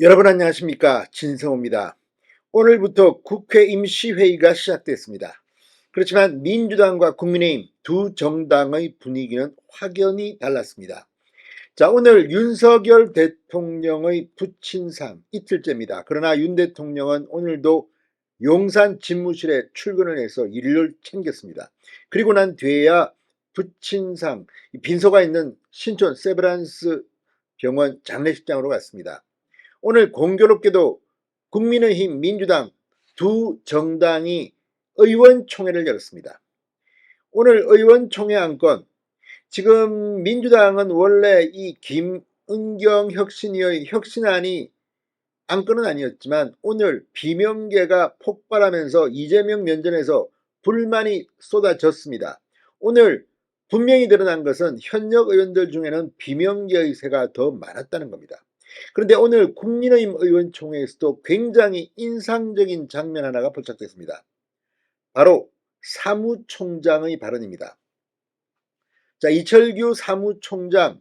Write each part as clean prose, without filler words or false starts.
여러분 안녕하십니까, 진성호입니다. 오늘부터 국회 임시회의가 시작됐습니다. 그렇지만 민주당과 국민의힘 두 정당의 분위기는 확연히 달랐습니다. 자, 오늘 윤석열 대통령의 부친상 이틀째입니다. 그러나 윤 대통령은 오늘도 용산 집무실에 출근을 해서 일을 챙겼습니다. 그리고 난 뒤에야 부친상 빈소가 있는 신촌 세브란스 병원 장례식장으로 갔습니다. 오늘 공교롭게도 국민의힘, 민주당 두 정당이 의원총회를 열었습니다. 오늘 의원총회 안건, 지금 민주당은 원래 이 김은경 혁신위의 혁신안이 안건은 아니었지만 오늘 비명계가 폭발하면서 이재명 면전에서 불만이 쏟아졌습니다. 오늘 분명히 드러난 것은 현역 의원들 중에는 비명계의 세가 더 많았다는 겁니다. 그런데 오늘 국민의힘 의원총회에서도 굉장히 인상적인 장면 하나가 포착됐습니다. 바로 사무총장의 발언입니다. 자, 이철규 사무총장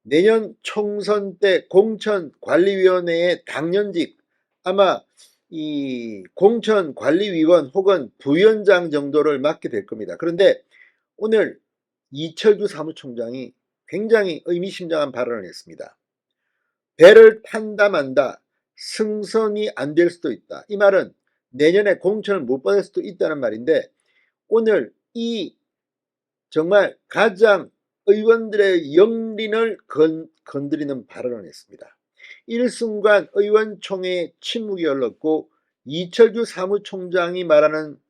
내년 총선 때 공천관리위원회의 당연직, 아마 이 공천관리위원 혹은 부위원장 정도를 맡게 될 겁니다. 그런데 오늘 이철규 사무총장이 굉장히 의미심장한 발언을 했습니다. 배를 탄다 만다, 승선이 안 될 수도 있다. 이 말은 내년에 공천을 못 받을 수도 있다는 말인데, 오늘 이 정말 가장 의원들의 영린을 건드리는 발언을 했습니다. 일순간 의원총회에 침묵이 흘렀고 이철규 사무총장이 말하는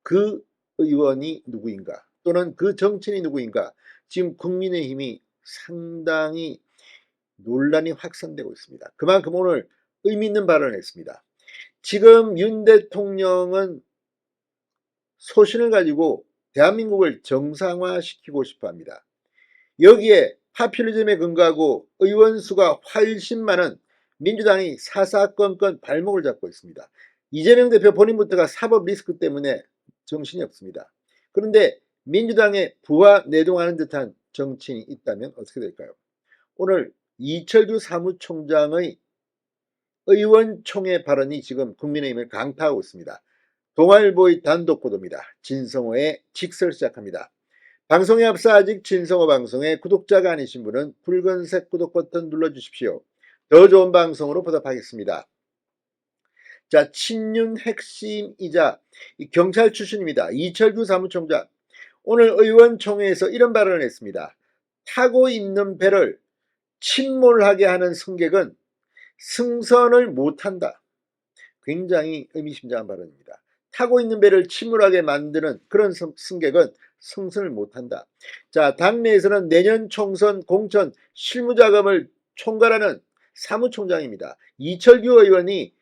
그 의원이 누구인가, 또는 그 정치인이 누구인가, 지금 국민의힘이 상당히 논란이 확산되고 있습니다. 그만큼 오늘 의미 있는 발언을 했습니다. 지금 윤 대통령은 소신을 가지고 대한민국을 정상화시키고 싶어 합니다. 여기에 파퓰리즘에 근거하고 의원 수가 훨씬 많은 민주당이 사사건건 발목을 잡고 있습니다. 이재명 대표 본인부터가 사법 리스크 때문에 정신이 없습니다. 그런데 민주당에 부하 내동하는 듯한 정치인이 있다면 어떻게 될까요? 오늘 이철규 사무총장의 의원총회 발언이 지금 국민의힘을 강타하고 있습니다. 동아일보의 단독 보도입니다. 진성호의 직설 시작합니다. 방송에 앞서 아직 진성호 방송에 구독자가 아니신 분은 붉은색 구독 버튼 눌러주십시오. 더 좋은 방송으로 보답하겠습니다. 자, 친윤 핵심이자 경찰 출신입니다. 이철규 사무총장, 오늘 의원총회에서 이런 발언을 했습니다. 타고 있는 배를 침몰하게 하는 승객은 승선을 못한다. 굉장히 의미심장한 발언입니다. 타고 있는 배를 침몰하게 만드는 그런 승객은 승선을 못한다. 자, 당내에서는 내년 총선 공천 실무자금을 총괄하는 사무총장입니다. 이철규 의원이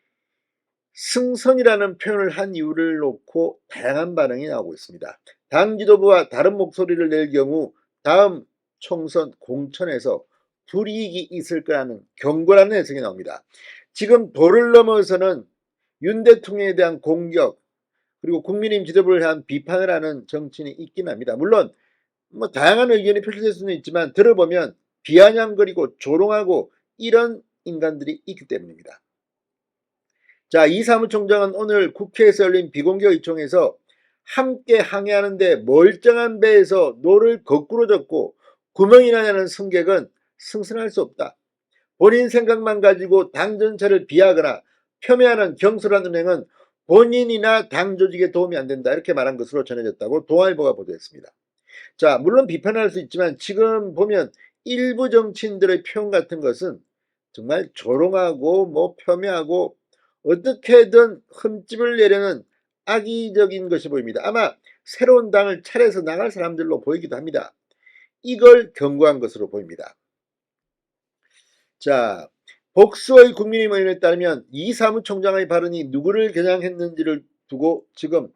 승선이라는 표현을 한 이유를 놓고 다양한 반응이 나오고 있습니다. 당 지도부와 다른 목소리를 낼 경우 다음 총선 공천에서 불이익이 있을 거라는 경고라는 해석이 나옵니다. 지금 도를 넘어서는 윤 대통령에 대한 공격, 그리고 국민의힘 지도부를 향한 비판을 하는 정치인이 있긴 합니다. 물론 뭐 다양한 의견이 표출될 수는 있지만 들어보면 비아냥거리고 조롱하고 이런 인간들이 있기 때문입니다. 자, 이 사무총장은 오늘 국회에서 열린 비공개 의총에서 함께 항해하는데 멀쩡한 배에서 노를 거꾸로 젓고 구멍이 나냐는 승객은 승선할 수 없다. 본인 생각만 가지고 당 전체를 비하하거나 폄훼하는 경솔한 은행은 본인이나 당 조직에 도움이 안 된다. 이렇게 말한 것으로 전해졌다고 동아일보가 보도했습니다. 자, 물론 비판할 수 있지만 지금 보면 일부 정치인들의 표현 같은 것은 정말 조롱하고 뭐 폄훼하고 어떻게든 흠집을 내려는 악의적인 것이 보입니다. 아마 새로운 당을 차려서 나갈 사람들로 보이기도 합니다. 이걸 경고한 것으로 보입니다. 자, 복수의 국민의힘 의원에 따르면 이 사무총장의 발언이 누구를 겨냥했는지를 두고 지금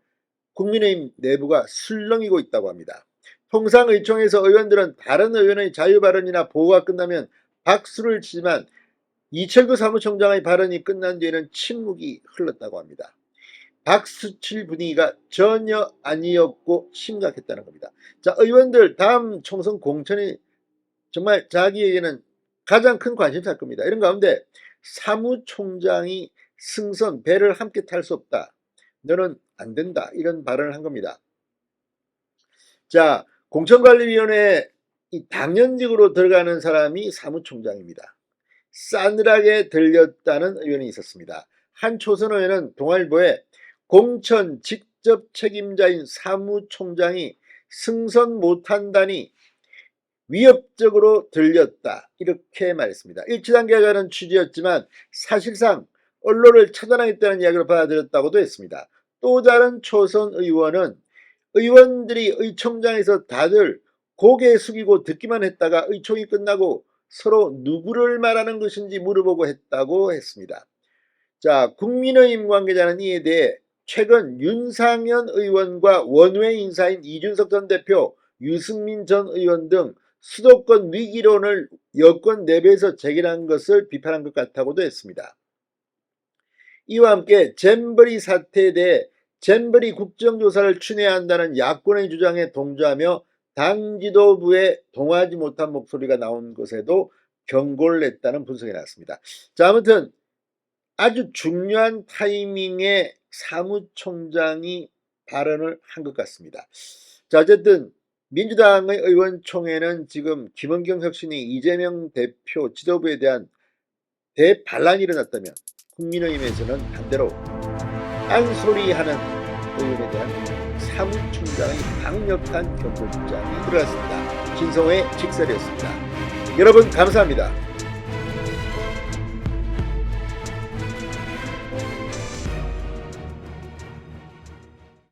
국민의힘 내부가 술렁이고 있다고 합니다. 통상 의총에서 의원들은 다른 의원의 자유 발언이나 보고가 끝나면 박수를 치지만 이철규 사무총장의 발언이 끝난 뒤에는 침묵이 흘렀다고 합니다. 박수칠 분위기가 전혀 아니었고 심각했다는 겁니다. 자, 의원들 다음 총선 공천이 정말 자기에게는 가장 큰 관심사일 겁니다. 이런 가운데 사무총장이 승선, 배를 함께 탈 수 없다. 너는 안 된다. 이런 발언을 한 겁니다. 자, 공천관리위원회에 당연직으로 들어가는 사람이 사무총장입니다. 싸늘하게 들렸다는 의원이 있었습니다. 한 초선 의원은 동아일보에 공천 직접 책임자인 사무총장이 승선 못한다니 위협적으로 들렸다. 이렇게 말했습니다. 일치단계하자는 취지였지만 사실상 언론을 차단하겠다는 이야기로 받아들였다고도 했습니다. 또 다른 초선 의원은 의원들이 의총장에서 다들 고개 숙이고 듣기만 했다가 의총이 끝나고 서로 누구를 말하는 것인지 물어보고 했다고 했습니다. 자, 국민의힘 관계자는 이에 대해 최근 윤상현 의원과 원외 인사인 이준석 전 대표, 유승민 전 의원 등 수도권 위기론을 여권 내부에서 제기한 것을 비판한 것 같다고도 했습니다. 이와 함께 잼버리 사태에 대해 잼버리 국정조사를 추진해야 한다는 야권의 주장에 동조하며 당 지도부에 동하지 못한 목소리가 나온 것에도 경고를 냈다는 분석이 나왔습니다. 자, 아무튼 아주 중요한 타이밍에 사무총장이 발언을 한 것 같습니다. 자, 어쨌든 민주당의 의원총회는 지금 김은경 혁신이 이재명 대표 지도부에 대한 대반란이 일어났다면 국민의힘에서는 반대로 딴소리하는 의원에 대한 사무총장의 강력한 경고 입장이 들어갔습니다. 진성호의 직설이었습니다. 여러분 감사합니다.